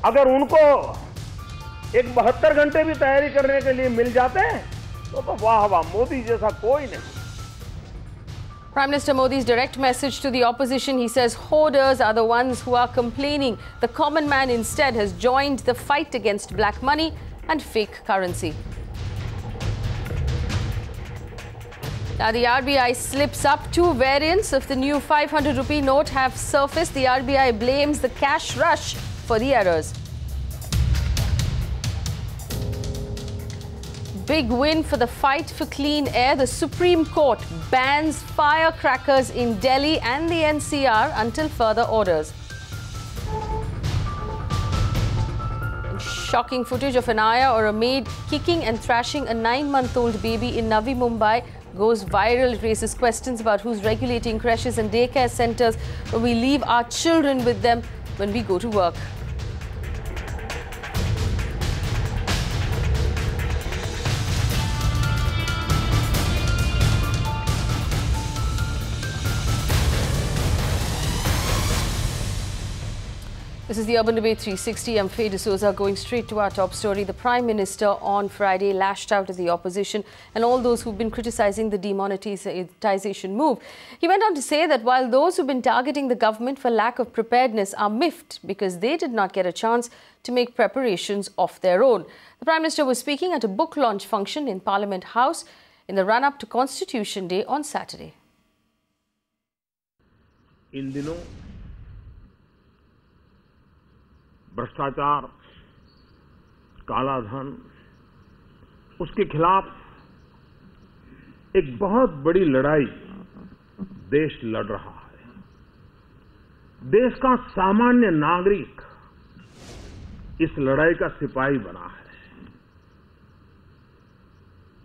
अगर उनको एक 72 घंटे भी तैयारी करने के लिए मिल जाते तो वाह वाह, मोदी जैसा कोई नहीं। Prime Minister Modi's direct message to the opposition, he says hoarders are the ones who are complaining. The common man instead has joined the fight against black money and fake currency. Now the RBI slips up. Two variants of the new 500 rupee note have surfaced. The RBI blames the cash rush for the errors. Big win for the fight for clean air. The Supreme Court bans firecrackers in Delhi and the NCR until further orders. Shocking footage of an ayah or a maid kicking and thrashing a 9-month-old baby in Navi Mumbai goes viral. It raises questions about who's regulating creches and daycare centres where we leave our children with them when we go to work. This is the Urban Debate 360. I'm Faye D'Souza. Going straight to our top story. The Prime Minister on Friday lashed out at the opposition and all those who've been criticising the demonetisation move. He went on to say that while those who've been targeting the government for lack of preparedness are miffed because they did not get a chance to make preparations of their own. The Prime Minister was speaking at a book launch function in Parliament House in the run-up to Constitution Day on Saturday. इन दिनों भ्रष्टाचार, काला धन, उसके खिलाफ एक बहुत बड़ी लड़ाई देश लड़ रहा है। देश का सामान्य नागरिक इस लड़ाई का सिपाही बना है।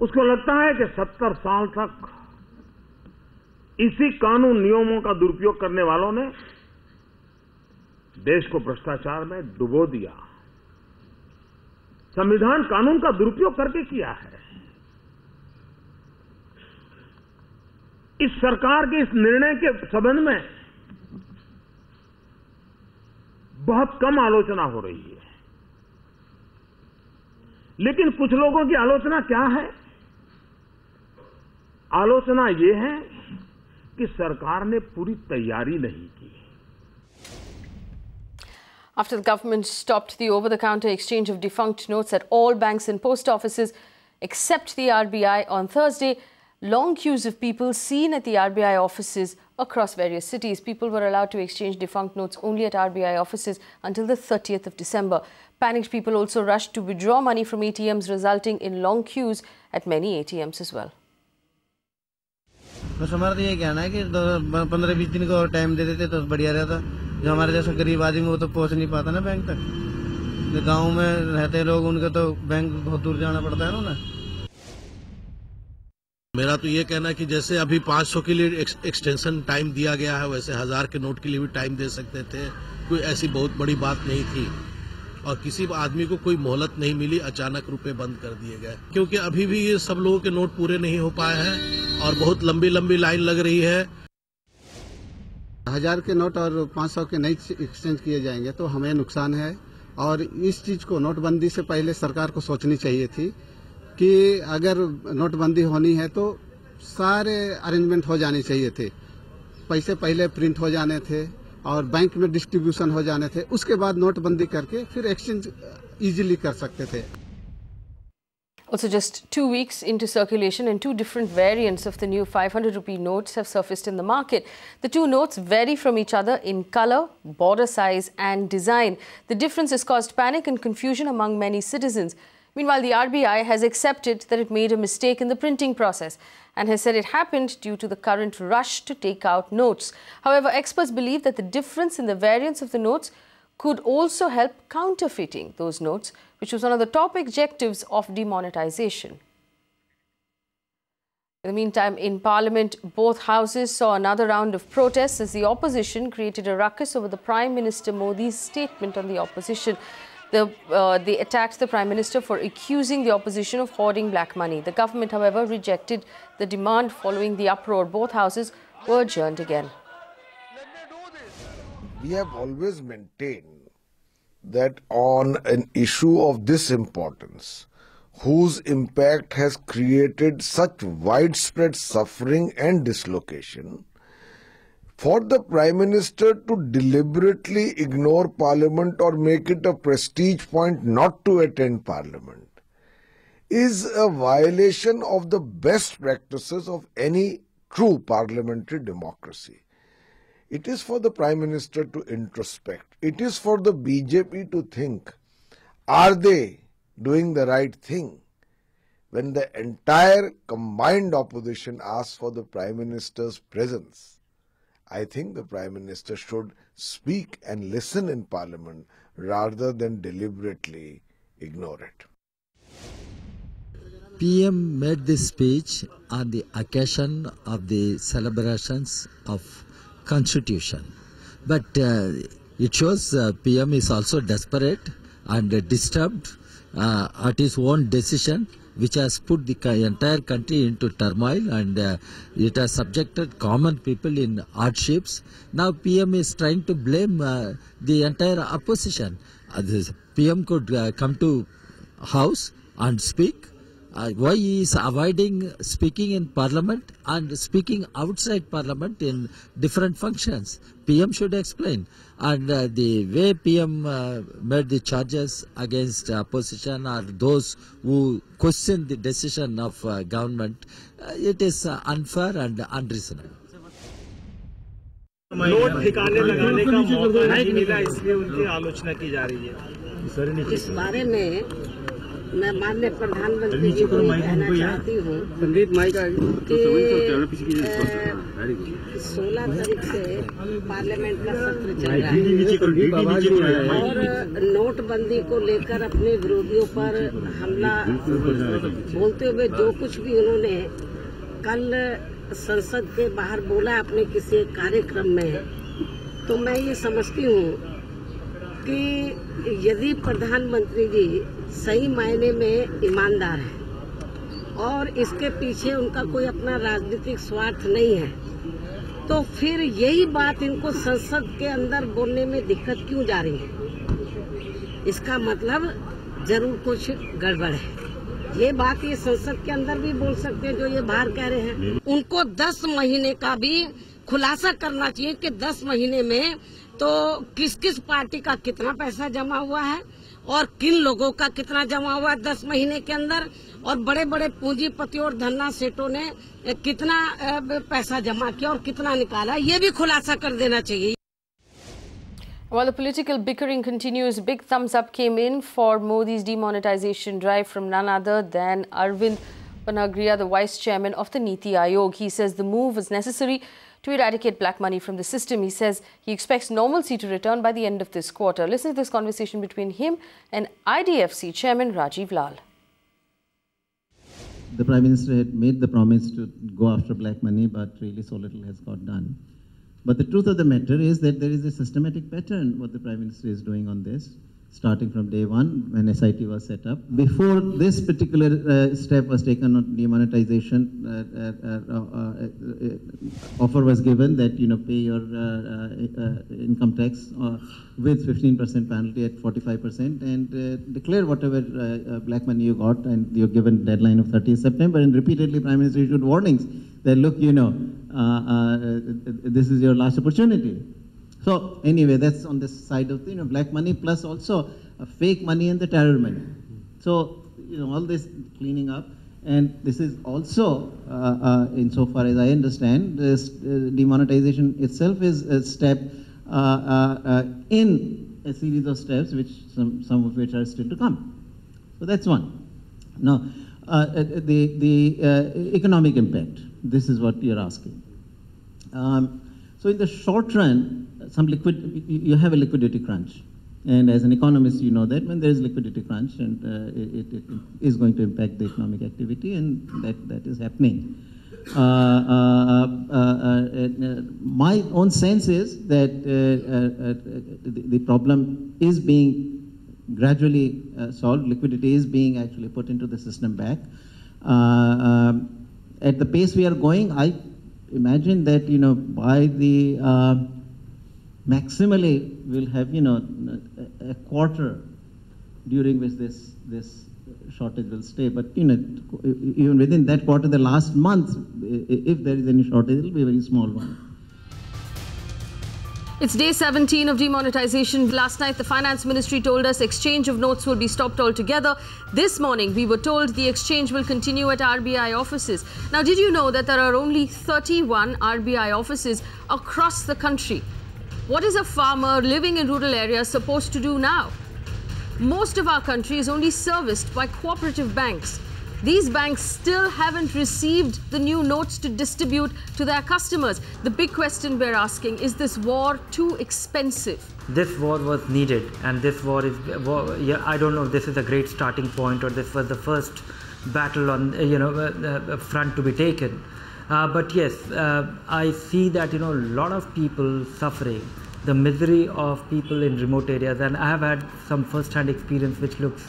उसको लगता है कि 70 साल तक इसी कानून नियमों का दुरुपयोग करने वालों ने देश को भ्रष्टाचार में डुबो दिया। संविधान कानून का दुरुपयोग करके किया है। इस सरकार के इस निर्णय के संबंध में बहुत कम आलोचना हो रही है, लेकिन कुछ लोगों की आलोचना क्या है? आलोचना ये है कि सरकार ने पूरी तैयारी नहीं की। After the government stopped the over-the-counter exchange of defunct notes at all banks and post offices except the RBI on Thursday, long queues of people seen at the RBI offices across various cities. People were allowed to exchange defunct notes only at RBI offices until the 30th of December. Panicked people also rushed to withdraw money from ATMs, resulting in long queues at many ATMs as well. बस हमारा तो ये कहना है कि 15-20 दिन का और टाइम दे देते तो बढ़िया रहता। जो हमारे जैसा गरीब आदमी वो तो पहुंच नहीं पाता ना बैंक तक। जो गांव में रहते लोग उनके तो बैंक बहुत दूर जाना पड़ता है ना। मेरा तो ये कहना है कि जैसे अभी 500 के लिए एक्सटेंशन टाइम दिया गया है, वैसे 1000 के नोट के लिए भी टाइम दे सकते थे। कोई ऐसी बहुत बड़ी बात नहीं थी और किसी आदमी को कोई मोहलत नहीं मिली। अचानक रुपए बंद कर दिए गए क्योंकि अभी भी ये सब लोगों के नोट पूरे नहीं हो पाए हैं और बहुत लंबी लंबी लाइन लग रही है। 1000 के नोट और 500 के नहीं एक्सचेंज किए जाएंगे तो हमें नुकसान है और इस चीज को नोटबंदी से पहले सरकार को सोचनी चाहिए थी कि अगर नोटबंदी होनी है तो सारे अरेंजमेंट हो जाने चाहिए थे। पैसे पहले प्रिंट हो जाने थे और बैंक में डिस्ट्रीब्यूशन हो जाने थे, उसके बाद नोटबंदी करके फिर एक्सचेंज इजीली कर सकते थे। Also, just 2 weeks into circulation and 2 different variants of the new 500 rupee notes have surfaced in the market. The two notes vary from each other in colour, border size and design. The difference has caused panic and confusion among many citizens. Meanwhile, the RBI has accepted that it made a mistake in the printing process and has said it happened due to the current rush to take out notes. However, experts believe that the difference in the variants of the notes could also help counterfeiting those notes, which was one of the top objectives of demonetisation. In the meantime, in Parliament, both houses saw another round of protests as the opposition created a ruckus over the Prime Minister Modi's statement on the opposition. They attacked the Prime Minister for accusing the opposition of hoarding black money. The government, however, rejected the demand. Following the uproar, both houses were adjourned again. We have always maintained that on an issue of this importance, whose impact has created such widespread suffering and dislocation, for the Prime Minister to deliberately ignore Parliament or make it a prestige point not to attend Parliament is a violation of the best practices of any true parliamentary democracy. It is for the Prime Minister to introspect. It is for the BJP to think, are they doing the right thing? When the entire combined opposition asks for the Prime Minister's presence, I think the Prime Minister should speak and listen in Parliament rather than deliberately ignore it. PM made this speech on the occasion of the celebrations of Constitution. But it shows PM is also desperate and disturbed at his own decision, which has put the entire country into turmoil, and it has subjected common people in hardships. Now PM is trying to blame the entire opposition. PM could come to House and speak. Why he is avoiding speaking in Parliament and speaking outside Parliament in different functions? PM should explain. And the way PM made the charges against opposition or those who question the decision of government, it is unfair and unreasonable. Note ठिकाने लगाने का मौका नहीं मिला, इसलिए उनकी आलोचना की जा रही है। इस बारे में मैं माननीय प्रधानमंत्री जी को कहना चाहती हूँ कि 16 तारीख से पार्लियामेंट का सत्र चल रहा है और नोटबंदी को लेकर अपने विरोधियों पर हमला बोलते हुए जो कुछ भी उन्होंने कल संसद के बाहर बोला अपने किसी एक कार्यक्रम में, तो मैं ये समझती हूँ कि यदि प्रधानमंत्री जी सही मायने में ईमानदार है और इसके पीछे उनका कोई अपना राजनीतिक स्वार्थ नहीं है, तो फिर यही बात इनको संसद के अंदर बोलने में दिक्कत क्यों जा रही है? इसका मतलब जरूर कुछ गड़बड़ है। ये बात ये संसद के अंदर भी बोल सकते हैं जो ये बाहर कह रहे हैं। उनको 10 महीने का भी खुलासा करना चाहिए कि 10 महीने में तो किस किस पार्टी का कितना पैसा जमा हुआ है और किन लोगों का कितना जमा हुआ है 10 महीने के अंदर, और बड़े बड़े पूंजीपतियों और धन्ना सेठों ने कितना पैसा जमा किया और कितना निकाला, ये भी खुलासा कर देना चाहिए। While the political bickering continues, big thumbs up came in for Modi's demonetization drive from none other than Arvind Panagria, the vice chairman of the Niti Aayog. He says the move was necessary to eradicate black money from the system. He says he expects normalcy to return by the end of this quarter. Listen to this conversation between him and IDFC chairman Rajiv Lal. The Prime Minister had made the promise to go after black money, but really so little has got done. But the truth of the matter is that there is a systematic pattern what the Prime Minister is doing on this, starting from day one when SIT was set up. Before this particular step was taken on demonetization, offer was given that, pay your income tax with 15% penalty at 45% and declare whatever black money you got, and you're given deadline of 30th September, and repeatedly Prime Minister issued warnings that look, this is your last opportunity. So anyway, that's on this side of black money, plus also fake money and the terror money. So all this cleaning up, and this is also, insofar as I understand, this demonetization itself is a step in a series of steps, which some of which are still to come. So that's one. Now, the economic impact. This is what you're asking. So in the short run, you have a liquidity crunch, and as an economist, you know that when there is liquidity crunch, and it is going to impact the economic activity, and that is happening. My own sense is that the problem is being gradually solved. Liquidity is being actually put into the system back. At the pace we are going, I imagine that by the maximally will have, a quarter during which this shortage will stay. But, even within that quarter, the last month, if there is any shortage, it will be a very small one. It's day 17 of demonetization. Last night, the Finance Ministry told us exchange of notes would be stopped altogether. This morning, we were told the exchange will continue at RBI offices. Now, did you know that there are only 31 RBI offices across the country? What is a farmer living in rural areas supposed to do now? Most of our country is only serviced by cooperative banks. These banks still haven't received the new notes to distribute to their customers. The big question we're asking, is this war too expensive? This war was needed, and this war is, I don't know if this is a great starting point or this was the first battle on, front to be taken. But yes, I see that, a lot of people suffering, the misery of people in remote areas, and I have had some first-hand experience which looks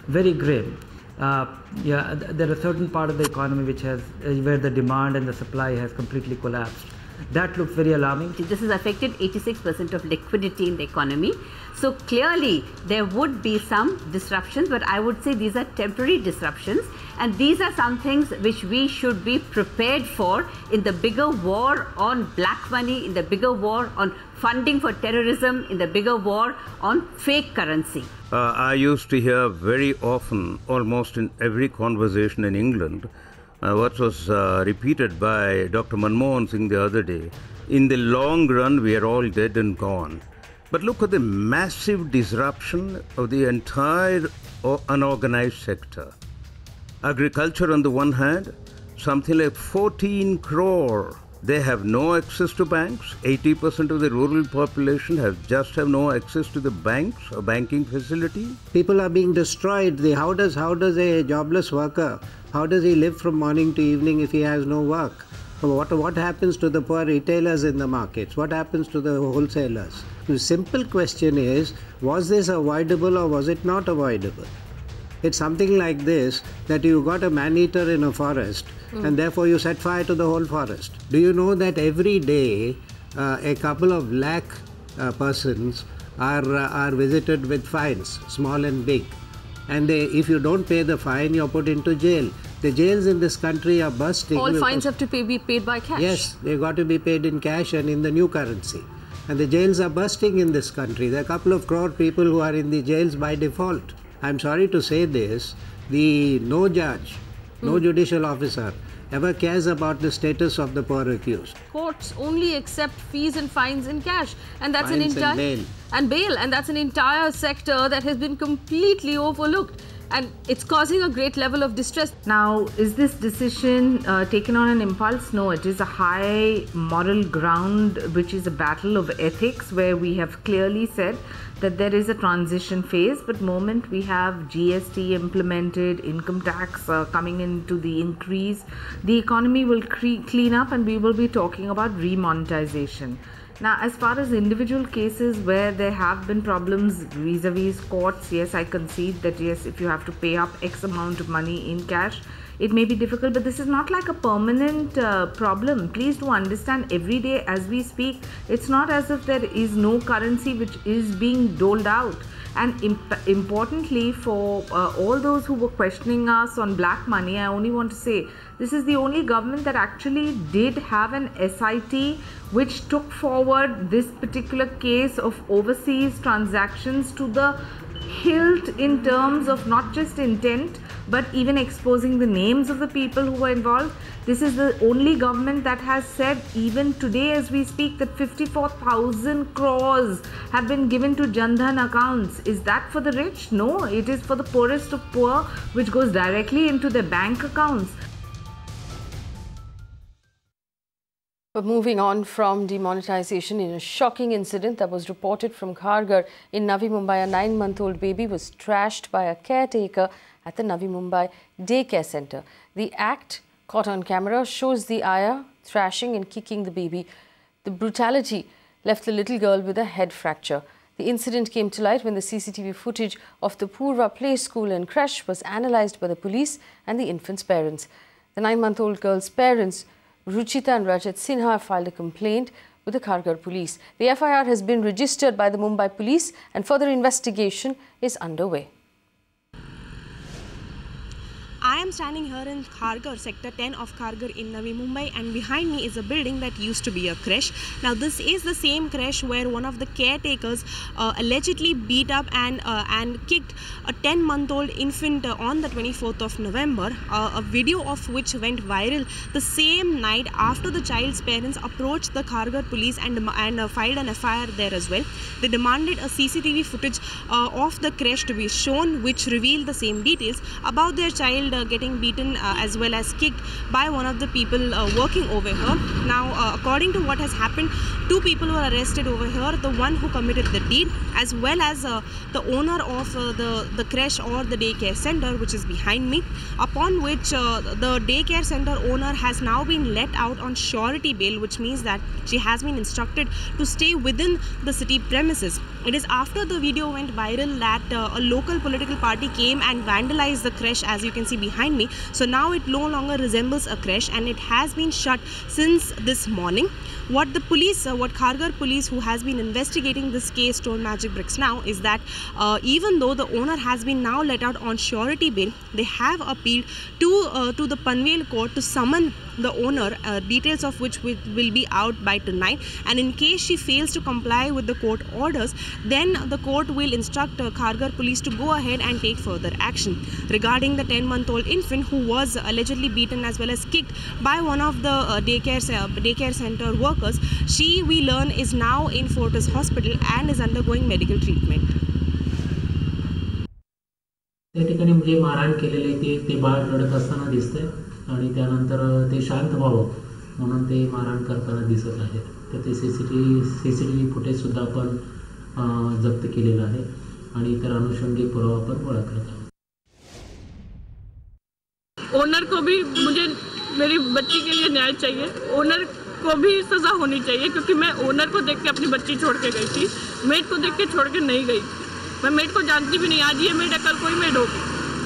very grim. There are certain part of the economy which has where the demand and the supply has completely collapsed. That looks very alarming. This has affected 86% of liquidity in the economy. So clearly there would be some disruptions, but I would say these are temporary disruptions, and these are some things which we should be prepared for in the bigger war on black money, in the bigger war on funding for terrorism, in the bigger war on fake currency. I used to hear very often, almost in every conversation in England, what was repeated by Dr. Manmohan Singh the other day: in the long run, we are all dead and gone. But look at the massive disruption of the entire unorganized sector. Agriculture on the one hand, something like 14 crore. They have no access to banks. 80% of the rural population have no access to the banks or banking facility. People are being destroyed. How does a jobless worker, how does he live from morning to evening if he has no work? What happens to the poor retailers in the markets? What happens to the wholesalers? The simple question is, was this avoidable or was it not avoidable? It's something like this, that you got a man-eater in a forest and therefore you set fire to the whole forest. Do you know that every day a couple of lakh persons are visited with fines, small and big, and if you don't pay the fine, you're put into jail. The jails in this country are bursting. All fines have to be paid by cash. Yes, they've got to be paid in cash and in the new currency. And the jails are bursting in this country. There are a couple of crore people who are in the jails by default. I'm sorry to say this, no judge, no judicial officer ever cares about the status of the poor accused. Courts only accept fees and fines in cash, and that's Fines an entire and bail, and that's an entire sector that has been completely overlooked, and it's causing a great level of distress. Now, is this decision taken on an impulse? No, it is a high moral ground, which is a battle of ethics, where we have clearly said that there is a transition phase, but moment we have GST implemented, income tax coming into the increase, the economy will clean up and we will be talking about remonetization. Now, as far as individual cases where there have been problems vis-a-vis courts, yes, I concede that yes, if you have to pay up X amount of money in cash, it may be difficult, but this is not like a permanent problem. Please do understand, every day as we speak, it's not as if there is no currency which is being doled out. And importantly, for all those who were questioning us on black money, I only want to say, this is the only government that actually did have an SIT which took forward this particular case of overseas transactions to the hilt in terms of not just intent, but even exposing the names of the people who were involved. This is the only government that has said, even today as we speak, that 54,000 crores have been given to Jan Dhan accounts. Is that for the rich? No, it is for the poorest of poor, which goes directly into their bank accounts. But moving on from demonetization, in a shocking incident that was reported from Kharghar in Navi Mumbai, a 9-month-old baby was trashed by a caretaker at the Navi Mumbai daycare center. The act caught on camera shows the ayah thrashing and kicking the baby. The brutality left the little girl with a head fracture. The incident came to light when the CCTV footage of the Purva Play School and creche was analysed by the police and the infant's parents. The 9-month-old girl's parents, Ruchita and Rajat Sinha, filed a complaint with the Kharghar police. The FIR has been registered by the Mumbai police and further investigation is underway. I am standing here in Kharghar, sector 10 of Kharghar in Navi Mumbai, and behind me is a building that used to be a creche. Now this is the same creche where one of the caretakers allegedly beat up and kicked a 10-month-old infant on the 24th of November, a video of which went viral the same night after the child's parents approached the Kharghar police and filed an FIR there as well. They demanded a CCTV footage of the creche to be shown, which revealed the same details about their child getting beaten as well as kicked by one of the people working over here. Now, according to what has happened, 2 people were arrested over here, the one who committed the deed as well as the owner of the creche or the daycare center, which is behind me, upon which the daycare center owner has now been let out on surety bail, which means that she has been instructed to stay within the city premises. It is after the video went viral that a local political party came and vandalized the creche, as you can see behind me. So now it no longer resembles a creche and it has been shut since this morning. What the police, what Kharghar police, who has been investigating this case, told Magic Bricks now is that even though the owner has been now let out on surety bail, they have appealed to the Panvel court to summon the owner, details of which will be out by tonight, and in case she fails to comply with the court orders, then the court will instruct Kharghar police to go ahead and take further action. Regarding the 10-month-old infant who was allegedly beaten as well as kicked by one of the daycare center workers, she, we learn, is now in Fortis Hospital and is undergoing medical treatment. त्या ठिकाणी जे मारहाण केलेले ते बाळ रडत असताना दिसते आणि त्यानंतर ते शांत व्हावं म्हणून ते मारहाण करताना दिसत आहेत. तर ते सीसीटीव्ही फुटेज सुद्धा आपण जप्त केलेलं आहे आणि इतर अनुषंगिक पुरावा आपण गोळा करत आहोत. ओनर को भी, मुझे मेरी बच्ची के लिए न्याय चाहिए, ओनर को भी सजा होनी चाहिए, क्योंकि मैं ओनर को देख के अपनी बच्ची छोड़ के गई थी, मेड को देख के छोड़ के नहीं गई. मैं मेड को जानती भी नहीं, आज ये मेड है, कल कोई मेड होगी,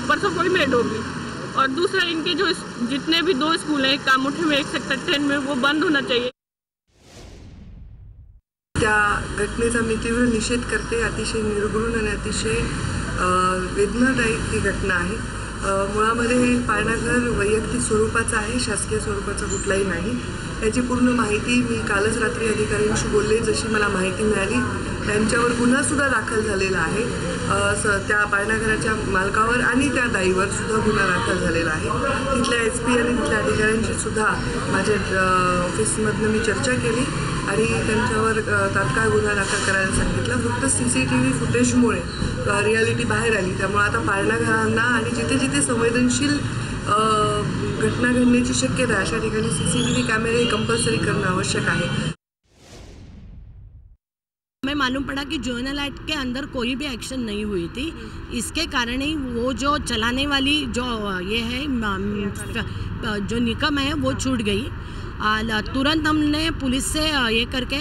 परसों कोई मेड होगी. और दूसरा, इनके जो जितने भी 2 स्कूल हैं, कामुठे में, एक सेक्टर 10 में, वो बंद होना चाहिए. त्या घटनेचा मी तीव्र निषेध करते. अतिशय निर्घृण आणि अतिशय वेदनादायी ही घटना आहे. मुळामध्ये हे पाळणाघर वैयक्तिक स्वरूपाचं आहे, शासकीय स्वरूपाचं कुठलाही नाही. याची पूर्ण माहिती मी कालच रात्री अधिकाऱ्यांशी बोलले. जशी मला माहिती मिळाली त्यांच्यावर गुन्हासुद्धा दाखल झालेला आहे. त्या पाळणाघराच्या मालकावर आणि त्या दाईवर सुद्धा गुन्हा दाखल झालेला आहे. तिथल्या SP आणि तिथल्या अधिकाऱ्यांशी सुद्धा माझ्या ऑफिसमधनं मी चर्चा केली आणि त्यांच्यावर तात्काळ गुन्हा दाखल करायला सांगितलं. फक्त CCTV फुटेजमुळे रियालिटी बाहेर आली. त्यामुळे आता पाळणाघरांना आणि जिथे जिथे संवेदनशील घटना घडण्याची शक्यता अशा ठिकाणी CCTV कॅमेरे कंपल्सरी करणं आवश्यक आहे. हमें मालूम पड़ा कि जुवेनाइल एक्ट के अंदर कोई भी एक्शन नहीं हुई थी. इसके कारण ही वो जो चलाने वाली जो ये है जो निकम है वो छूट गई. तुरंत हमने पुलिस से ये करके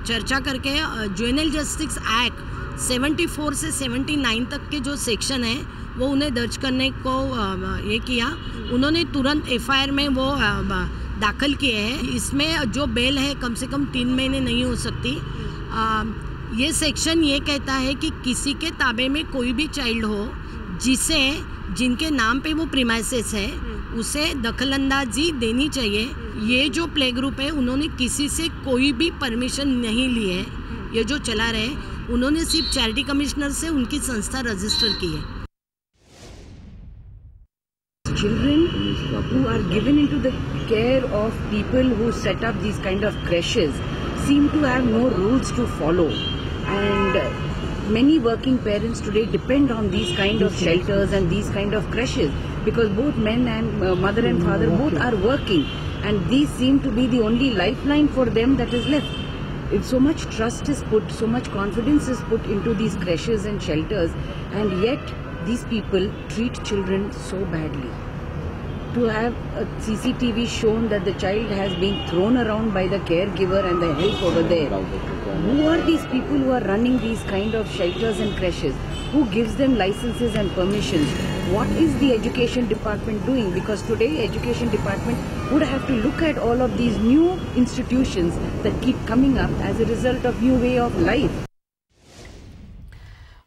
चर्चा करके जुवेनाइल जस्टिस एक्ट 74 से 79 तक के जो सेक्शन है वो उन्हें दर्ज करने को ये किया. उन्होंने तुरंत FIR में वो दाखिल किए हैं. इसमें जो बेल है कम से कम 3 महीने नहीं हो सकती. ये सेक्शन ये कहता है कि किसी के ताबे में कोई भी चाइल्ड हो जिनके नाम पे वो प्रीमाइसेस है, उसे दखलंदाजी देनी चाहिए. ये जो प्ले ग्रुप है उन्होंने किसी से कोई भी परमिशन नहीं ली है. ये जो चला रहे उन्होंने सिर्फ चैरिटी कमिश्नर से उनकी संस्था रजिस्टर की है. Children who are given into the care of people who set up these kind of creches seem to have no rules to follow, and many working parents today depend on these kind of shelters and these kind of creches because both men and mother and father both are working, and these seem to be the only lifeline for them that is left. If so much trust is put, so much confidence is put into these creches and shelters, and yet these people treat children so badly. To have a CCTV shown that the child has been thrown around by the caregiver and the help over there. Who are these people who are running these kind of shelters and creches? Who gives them licenses and permissions? What is the education department doing? Because today education department would have to look at all of these new institutions that keep coming up as a result of new way of life.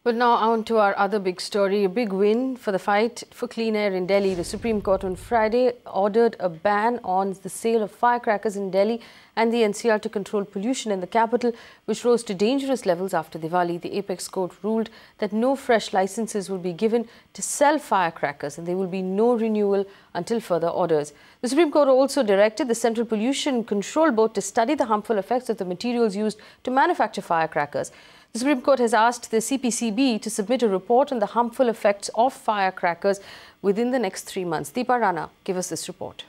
But now on to our other big story, a big win for the fight for clean air in Delhi. The Supreme Court on Friday ordered a ban on the sale of firecrackers in Delhi and the NCR to control pollution in the capital, which rose to dangerous levels after Diwali. The Apex Court ruled that no fresh licenses will be given to sell firecrackers and there will be no renewal until further orders. The Supreme Court also directed the Central Pollution Control Board to study the harmful effects of the materials used to manufacture firecrackers. The Supreme Court has asked the CPCB to submit a report on the harmful effects of firecrackers within the next 3 months. Deepa Rana gave us this report.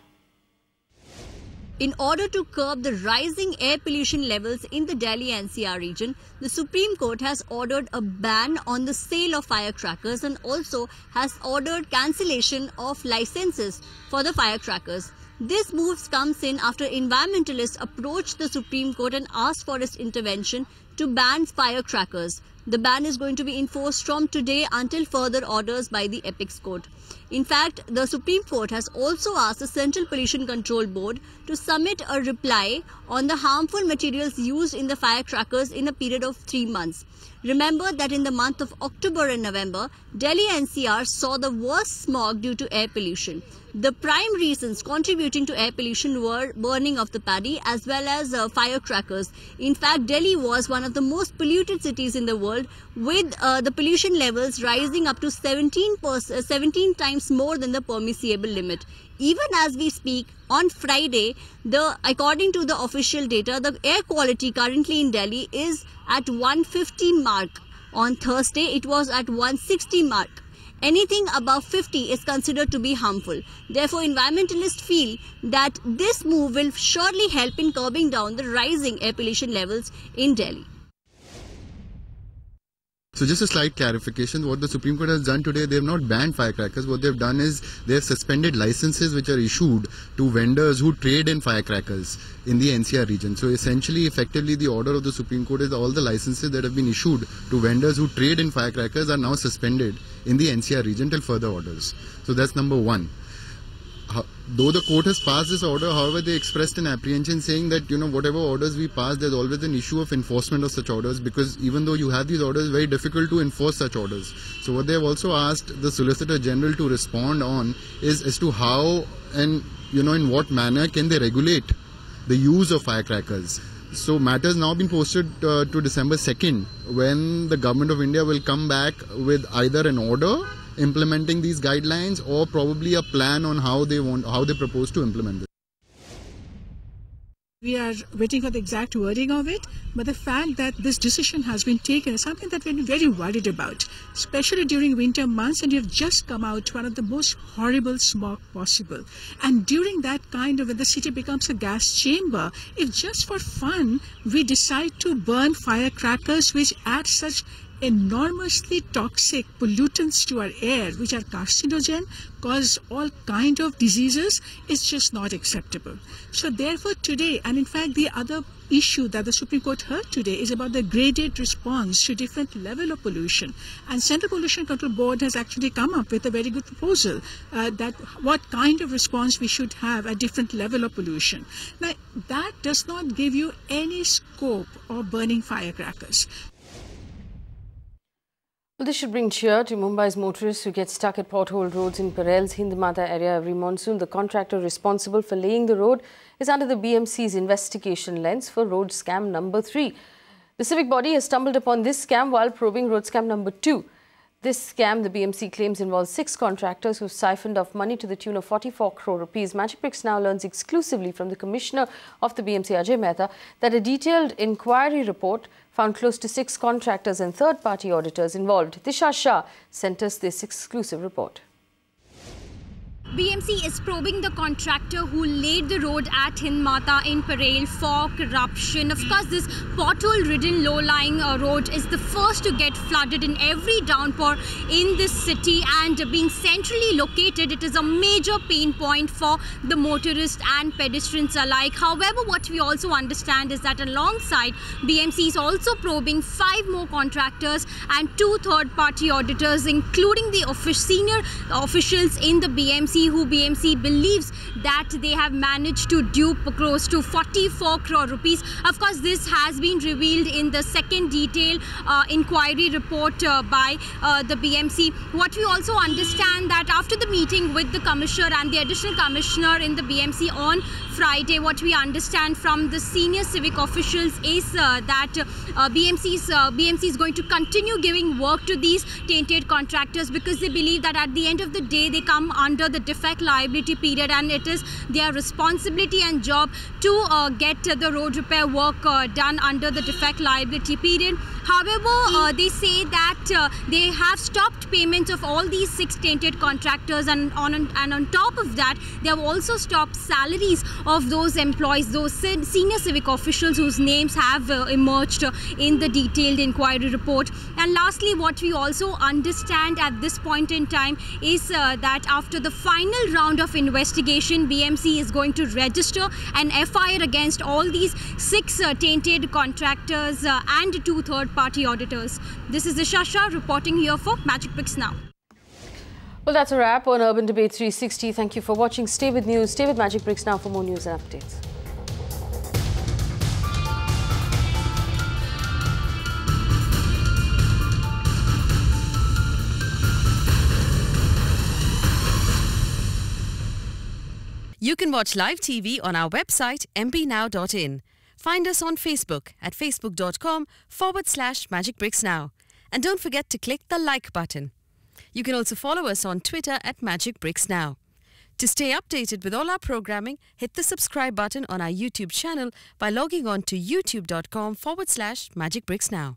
In order to curb the rising air pollution levels in the Delhi NCR region, the Supreme Court has ordered a ban on the sale of firecrackers and also has ordered cancellation of licenses for the firecrackers. This move comes in after environmentalists approached the Supreme Court and asked for its intervention to ban firecrackers. The ban is going to be enforced from today until further orders by the Apex Court. In fact, the Supreme Court has also asked the Central Pollution Control Board to submit a reply on the harmful materials used in the firecrackers in a period of 3 months. Remember that in the month of October and November, Delhi NCR saw the worst smog due to air pollution. The prime reasons contributing to air pollution were burning of the paddy as well as firecrackers. In fact, Delhi was one of the most polluted cities in the world, with the pollution levels rising up to 17 times more than the permissible limit. Even as we speak, on Friday, according to the official data, the air quality currently in Delhi is at 150 mark. On Thursday, it was at 160 mark. Anything above 50 is considered to be harmful. Therefore, environmentalists feel that this move will surely help in curbing down the rising air pollution levels in Delhi. So just a slight clarification, what the Supreme Court has done today, they have not banned firecrackers. What they have done is they have suspended licenses which are issued to vendors who trade in firecrackers in the NCR region. So essentially, effectively, the order of the Supreme Court is all the licenses that have been issued to vendors who trade in firecrackers are now suspended in the NCR region till further orders. So that's number one. Though the court has passed this order, however, they expressed an apprehension saying that, whatever orders we pass, there's always an issue of enforcement of such orders, because even though you have these orders, it's very difficult to enforce such orders. So what they have also asked the Solicitor General to respond on is as to how and, in what manner can they regulate the use of firecrackers. So matters now been posted to December 2nd, when the Government of India will come back with either an order implementing these guidelines or probably a plan on how they propose to implement this. We are waiting for the exact wording of it, but the fact that this decision has been taken is something that we're very worried about, especially during winter months, and you've just come out one of the most horrible smog possible. And during that kind of, when the city becomes a gas chamber, if just for fun we decide to burn firecrackers which add such enormously toxic pollutants to our air, which are carcinogen, cause all kind of diseases, it's just not acceptable. So therefore today, and in fact the other issue that the Supreme Court heard today is about the graded response to different level of pollution. And Central Pollution Control Board has actually come up with a very good proposal that what kind of response we should have at different level of pollution. Now that does not give you any scope of burning firecrackers. Well, this should bring cheer to Mumbai's motorists who get stuck at pothole roads in Parel's Hindmata area every monsoon. The contractor responsible for laying the road is under the BMC's investigation lens for road scam number 3. The civic body has stumbled upon this scam while probing road scam number 2. This scam, the BMC claims, involves 6 contractors who siphoned off money to the tune of 44 crore rupees. Magic Bricks now learns exclusively from the Commissioner of the BMC, Ajay Mehta, that a detailed inquiry report found close to 6 contractors and third-party auditors involved. Disha Shah sent us this exclusive report. BMC is probing the contractor who laid the road at Hindmata in Parel for corruption. Of course, this pothole-ridden low-lying road is the first to get flooded in every downpour in this city, and being centrally located, it is a major pain point for the motorists and pedestrians alike. However, what we also understand is that alongside, BMC is also probing 5 more contractors and 2 third-party auditors, including the senior officials in the BMC, BMC, who BMC believes that they have managed to dupe close to 44 crore rupees. Of course, this has been revealed in the second detailed inquiry report by the BMC. What we also understand that after the meeting with the commissioner and the additional commissioner in the BMC on Friday, what we understand from the senior civic officials is that BMC is going to continue giving work to these tainted contractors, because they believe that at the end of the day they come under the defect liability period, and it is their responsibility and job to get the road repair work done under the defect liability period. However, they say that they have stopped payments of all these 6 tainted contractors, and on top of that, they have also stopped salaries of those employees, those senior civic officials whose names have emerged in the detailed inquiry report. And lastly, what we also understand at this point in time is that after the final round of investigation, BMC is going to register an FIR against all these 6 tainted contractors and 2 third-party auditors. This is Isha Shah reporting here for Magic Bricks Now. Well, that's a wrap on Urban Debate 360. Thank you for watching. Stay with news. Stay with Magic Bricks Now for more news and updates. You can watch live TV on our website mpnow.in. Find us on Facebook at facebook.com/magicbricksnow. And don't forget to click the like button. You can also follow us on Twitter at Magic Bricks Now. To stay updated with all our programming, hit the subscribe button on our YouTube channel by logging on to youtube.com/magicbricksnow.